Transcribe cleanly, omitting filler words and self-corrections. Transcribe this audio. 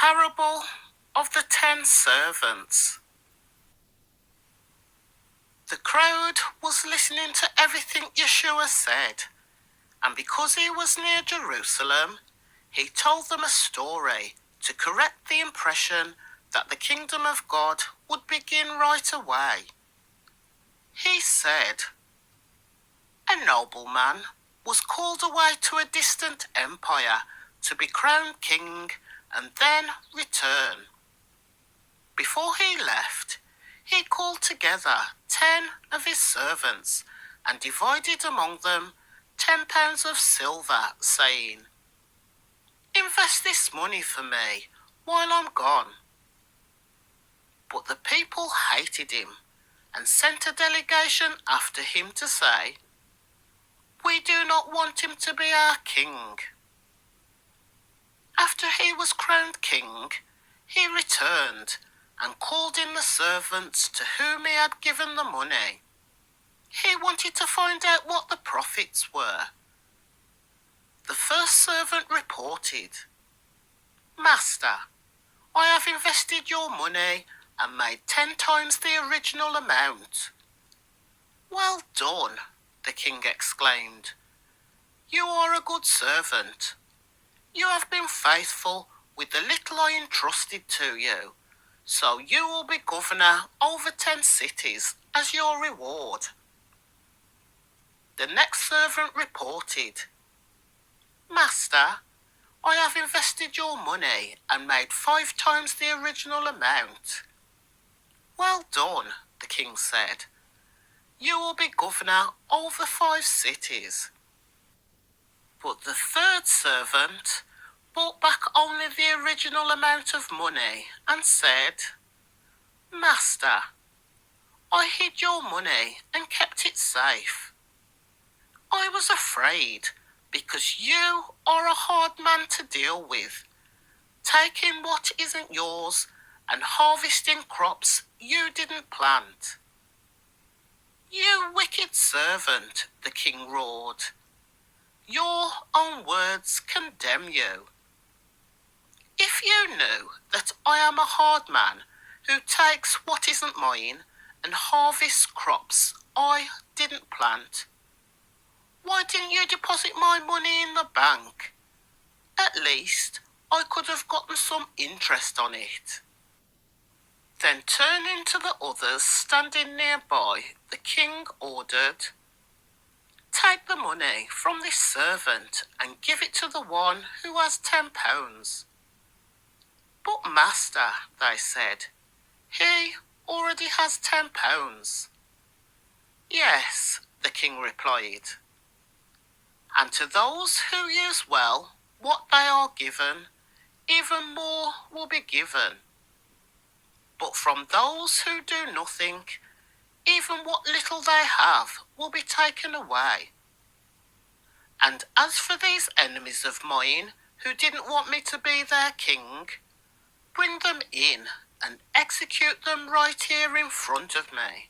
parable of the 10 servants. The crowd was listening to everything Yeshua said, and because he was near Jerusalem, he told them a story to correct the impression that the kingdom of God would begin right away. He said, "A nobleman was called away to a distant empire to be crowned king and then return. Before he left, he called together 10 of his servants and divided among them 10 pounds of silver, saying, 'Invest this money for me while I'm gone.' But the people hated him and sent a delegation after him to say, 'We do not want him to be our king.' After he was crowned king, he returned and called in the servants to whom he had given the money. He wanted to find out what the profits were. The first servant reported, 'Master, I have invested your money and made 10 times the original amount.' 'Well done,' the king exclaimed. 'You are a good servant. You have been faithful with the little I entrusted to you, so you will be governor over 10 cities as your reward.' The next servant reported, 'Master, I have invested your money and made 5 times the original amount.' 'Well done,' the king said. 'You will be governor over 5 cities.' But the third servant brought back only the original amount of money and said, 'Master, I hid your money and kept it safe. I was afraid because you are a hard man to deal with, taking what isn't yours and harvesting crops you didn't plant.' 'You wicked servant,' the king roared. 'Your own words condemn you. If you knew that I am a hard man who takes what isn't mine and harvests crops I didn't plant, why didn't you deposit my money in the bank? At least I could have gotten some interest on it.' Then turning to the others standing nearby, the king ordered, 'Take the money from this servant and give it to the one who has 10 pounds. 'But master,' they said, 'he already has 10 pounds. 'Yes,' the king replied. 'And to those who use well what they are given, even more will be given. But from those who do nothing, even what little they have will be taken away. And as for these enemies of mine who didn't want me to be their king, bring them in and execute them right here in front of me.'